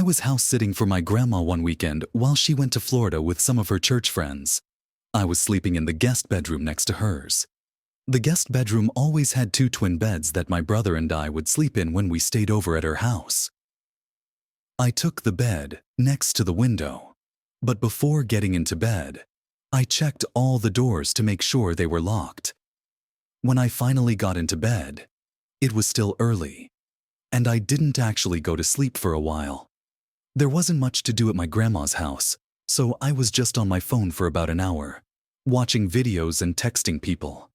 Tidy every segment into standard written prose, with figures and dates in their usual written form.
I was house sitting for my grandma one weekend while she went to Florida with some of her church friends. I was sleeping in the guest bedroom next to hers. The guest bedroom always had two twin beds that my brother and I would sleep in when we stayed over at her house. I took the bed next to the window, but before getting into bed, I checked all the doors to make sure they were locked. When I finally got into bed, it was still early, and I didn't actually go to sleep for a while. There wasn't much to do at my grandma's house, so I was just on my phone for about an hour, watching videos and texting people.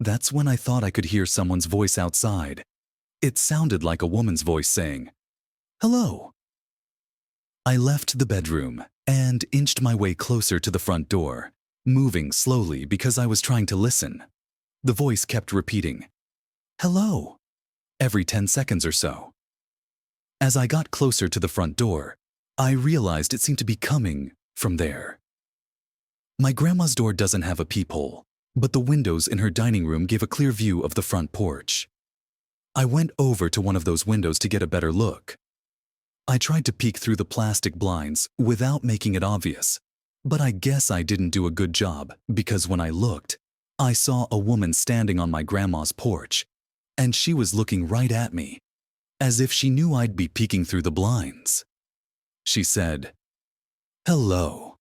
That's when I thought I could hear someone's voice outside. It sounded like a woman's voice saying, "Hello." I left the bedroom and inched my way closer to the front door, moving slowly because I was trying to listen. The voice kept repeating, "Hello," every 10 seconds or so. As I got closer to the front door, I realized it seemed to be coming from there. My grandma's door doesn't have a peephole, but the windows in her dining room gave a clear view of the front porch. I went over to one of those windows to get a better look. I tried to peek through the plastic blinds without making it obvious, but I guess I didn't do a good job because when I looked, I saw a woman standing on my grandma's porch, and she was looking right at me, as if she knew I'd be peeking through the blinds. She said, "Hello,"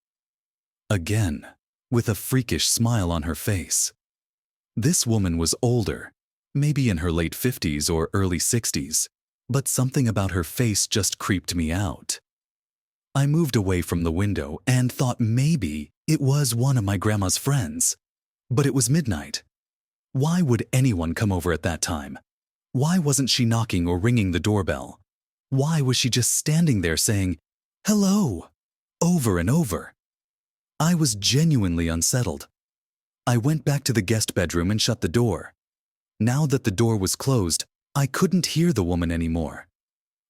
again, with a freakish smile on her face. This woman was older, maybe in her late 50s or early 60s, but something about her face just creeped me out. I moved away from the window and thought maybe it was one of my grandma's friends, but it was midnight. Why would anyone come over at that time? Why wasn't she knocking or ringing the doorbell? Why was she just standing there saying, "Hello," over and over? I was genuinely unsettled. I went back to the guest bedroom and shut the door. Now that the door was closed, I couldn't hear the woman anymore.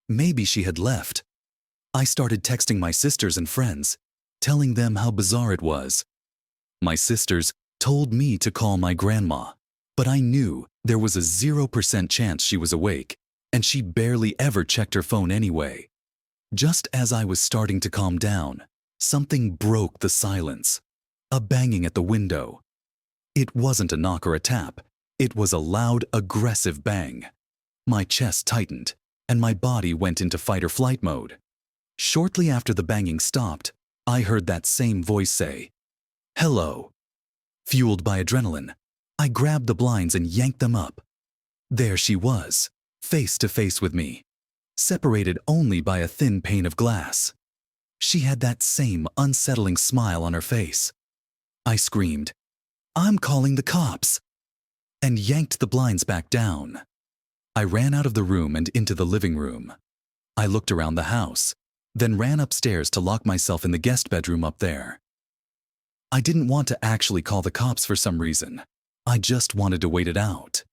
Maybe she had left. I started texting my sisters and friends, telling them how bizarre it was. My sisters told me to call my grandma, but I knew there was a 0% chance she was awake, and she barely ever checked her phone anyway. Just as I was starting to calm down, something broke the silence. A banging at the window. It wasn't a knock or a tap. It was a loud, aggressive bang. My chest tightened, and my body went into fight-or-flight mode. Shortly after the banging stopped, I heard that same voice say, "Hello." Fueled by adrenaline, I grabbed the blinds and yanked them up. There she was, face to face with me, separated only by a thin pane of glass. She had that same unsettling smile on her face. I screamed, "I'm calling the cops," and yanked the blinds back down. I ran out of the room and into the living room. I looked around the house, then ran upstairs to lock myself in the guest bedroom up there. I didn't want to actually call the cops for some reason. I just wanted to wait it out.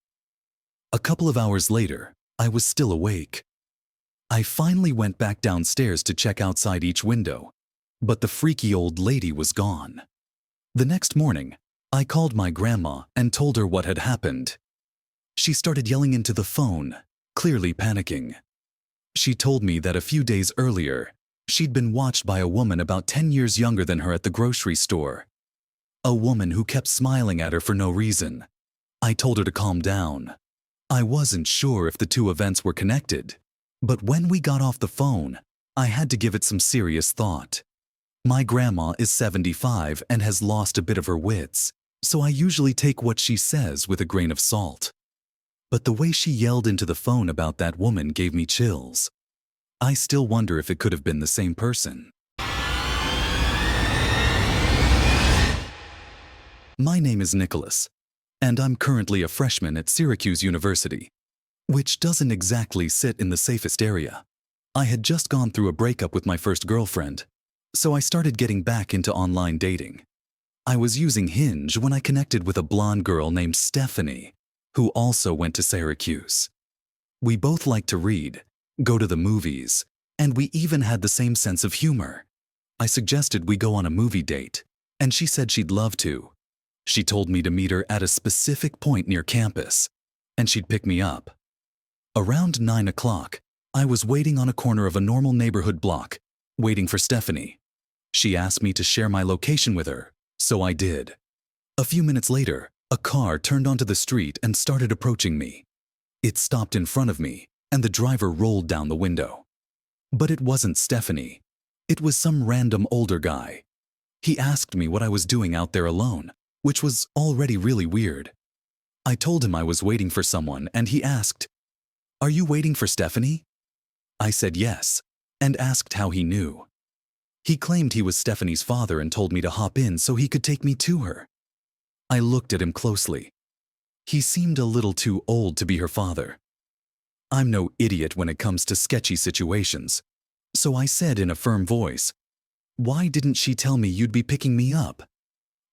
A couple of hours later, I was still awake. I finally went back downstairs to check outside each window, but the freaky old lady was gone. The next morning, I called my grandma and told her what had happened. She started yelling into the phone, clearly panicking. She told me that a few days earlier, she'd been watched by a woman about 10 years younger than her at the grocery store. A woman who kept smiling at her for no reason. I told her to calm down. I wasn't sure if the two events were connected, but when we got off the phone, I had to give it some serious thought. My grandma is 75 and has lost a bit of her wits, so I usually take what she says with a grain of salt. But the way she yelled into the phone about that woman gave me chills. I still wonder if it could have been the same person. My name is Nicholas, and I'm currently a freshman at Syracuse University, which doesn't exactly sit in the safest area. I had just gone through a breakup with my first girlfriend, so I started getting back into online dating. I was using Hinge when I connected with a blonde girl named Stephanie, who also went to Syracuse. We both liked to read, go to the movies, and we even had the same sense of humor. I suggested we go on a movie date, and she said she'd love to. She told me to meet her at a specific point near campus, and she'd pick me up. Around 9 o'clock, I was waiting on a corner of a normal neighborhood block, waiting for Stephanie. She asked me to share my location with her, so I did. A few minutes later, a car turned onto the street and started approaching me. It stopped in front of me, and the driver rolled down the window. But it wasn't Stephanie. It was some random older guy. He asked me what I was doing out there alone, which was already really weird. I told him I was waiting for someone, and he asked, "Are you waiting for Stephanie?" I said yes, and asked how he knew. He claimed he was Stephanie's father and told me to hop in so he could take me to her. I looked at him closely. He seemed a little too old to be her father. I'm no idiot when it comes to sketchy situations, so I said in a firm voice, "Why didn't she tell me you'd be picking me up?"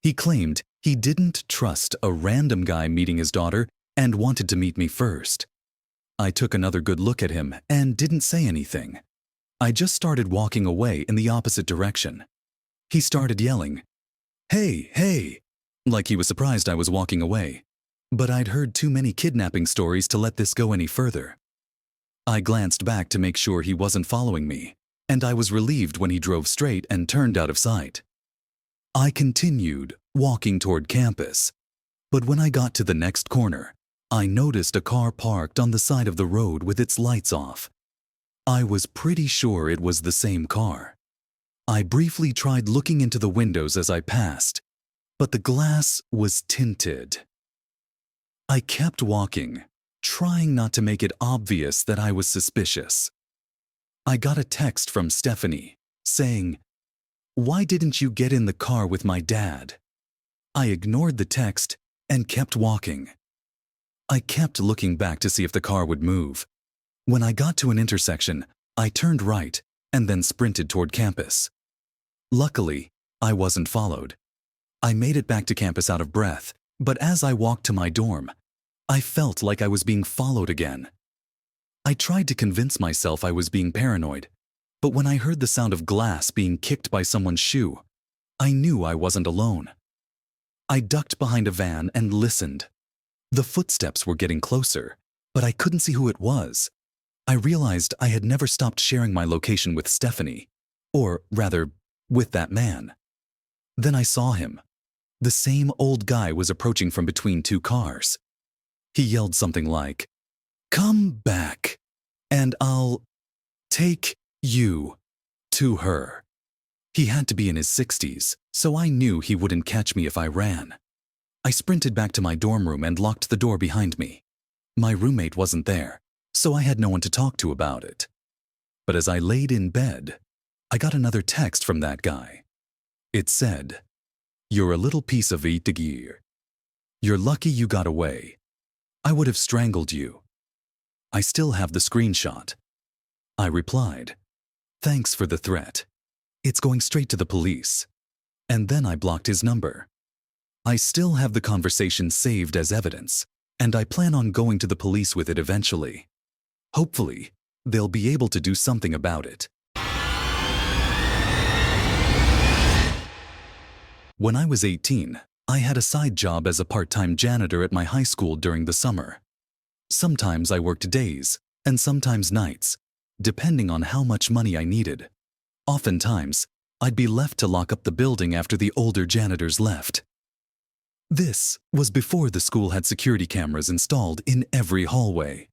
He claimed he didn't trust a random guy meeting his daughter and wanted to meet me first. I took another good look at him and didn't say anything. I just started walking away in the opposite direction. He started yelling, "Hey, hey," like he was surprised I was walking away. But I'd heard too many kidnapping stories to let this go any further. I glanced back to make sure he wasn't following me, and I was relieved when he drove straight and turned out of sight. I continued walking toward campus, but when I got to the next corner, I noticed a car parked on the side of the road with its lights off. I was pretty sure it was the same car. I briefly tried looking into the windows as I passed, but the glass was tinted. I kept walking, trying not to make it obvious that I was suspicious. I got a text from Stephanie saying, "Why didn't you get in the car with my dad?" I ignored the text and kept walking. I kept looking back to see if the car would move. When I got to an intersection, I turned right and then sprinted toward campus. Luckily, I wasn't followed. I made it back to campus out of breath, but as I walked to my dorm, I felt like I was being followed again. I tried to convince myself I was being paranoid, but when I heard the sound of glass being kicked by someone's shoe, I knew I wasn't alone. I ducked behind a van and listened. The footsteps were getting closer, but I couldn't see who it was. I realized I had never stopped sharing my location with Stephanie, or rather, with that man. Then I saw him. The same old guy was approaching from between two cars. He yelled something like, "Come back, and I'll take you to her." He had to be in his 60s, so I knew he wouldn't catch me if I ran. I sprinted back to my dorm room and locked the door behind me. My roommate wasn't there, so I had no one to talk to about it. But as I laid in bed, I got another text from that guy. It said, "You're a little piece of gear. You're lucky you got away. I would have strangled you." I still have the screenshot. I replied, "Thanks for the threat. It's going straight to the police." And then I blocked his number. I still have the conversation saved as evidence, and I plan on going to the police with it eventually. Hopefully, they'll be able to do something about it. When I was 18, I had a side job as a part-time janitor at my high school during the summer. Sometimes I worked days, and sometimes nights, depending on how much money I needed. Oftentimes, I'd be left to lock up the building after the older janitors left. This was before the school had security cameras installed in every hallway.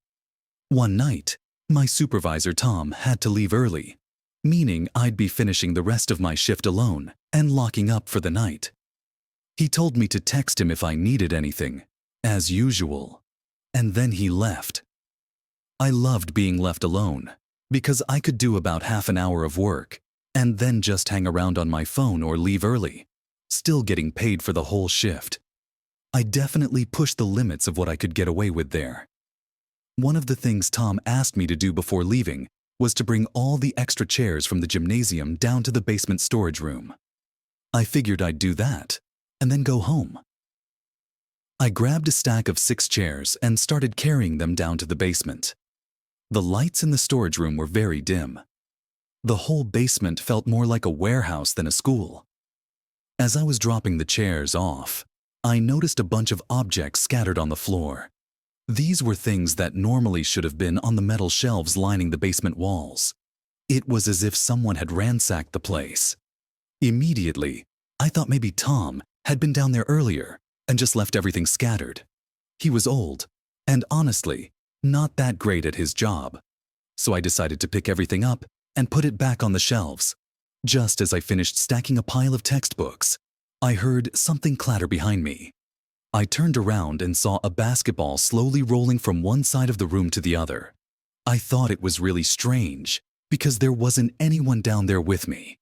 One night, my supervisor Tom had to leave early, meaning I'd be finishing the rest of my shift alone and locking up for the night. He told me to text him if I needed anything, as usual, and then he left. I loved being left alone because I could do about half an hour of work and then just hang around on my phone or leave early, still getting paid for the whole shift. I definitely pushed the limits of what I could get away with there. One of the things Tom asked me to do before leaving was to bring all the extra chairs from the gymnasium down to the basement storage room. I figured I'd do that and then go home. I grabbed a stack of 6 chairs and started carrying them down to the basement. The lights in the storage room were very dim. The whole basement felt more like a warehouse than a school. As I was dropping the chairs off, I noticed a bunch of objects scattered on the floor. These were things that normally should have been on the metal shelves lining the basement walls. It was as if someone had ransacked the place. Immediately, I thought maybe Tom had been down there earlier and just left everything scattered. He was old, and honestly, not that great at his job. So I decided to pick everything up and put it back on the shelves. Just as I finished stacking a pile of textbooks, I heard something clatter behind me. I turned around and saw a basketball slowly rolling from one side of the room to the other. I thought it was really strange because there wasn't anyone down there with me.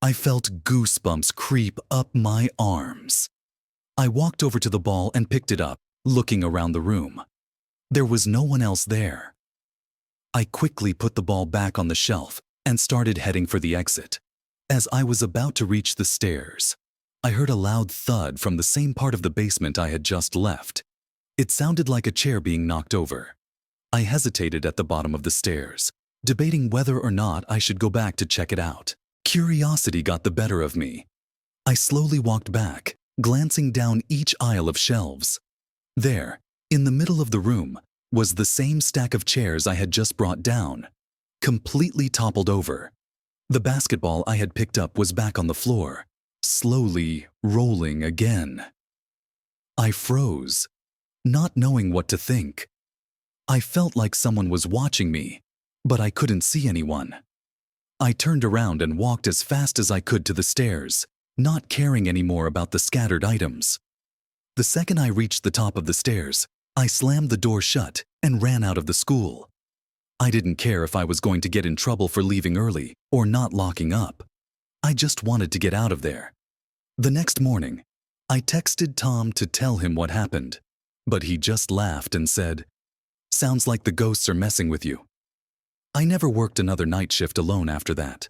I felt goosebumps creep up my arms. I walked over to the ball and picked it up, looking around the room. There was no one else there. I quickly put the ball back on the shelf and started heading for the exit. As I was about to reach the stairs, I heard a loud thud from the same part of the basement I had just left. It sounded like a chair being knocked over. I hesitated at the bottom of the stairs, debating whether or not I should go back to check it out. Curiosity got the better of me. I slowly walked back, glancing down each aisle of shelves. There, in the middle of the room, was the same stack of chairs I had just brought down, completely toppled over. The basketball I had picked up was back on the floor, slowly rolling again. I froze, not knowing what to think. I felt like someone was watching me, but I couldn't see anyone. I turned around and walked as fast as I could to the stairs, not caring anymore about the scattered items. The second I reached the top of the stairs, I slammed the door shut and ran out of the school. I didn't care if I was going to get in trouble for leaving early or not locking up. I just wanted to get out of there. The next morning, I texted Tom to tell him what happened, but he just laughed and said, "Sounds like the ghosts are messing with you." I never worked another night shift alone after that.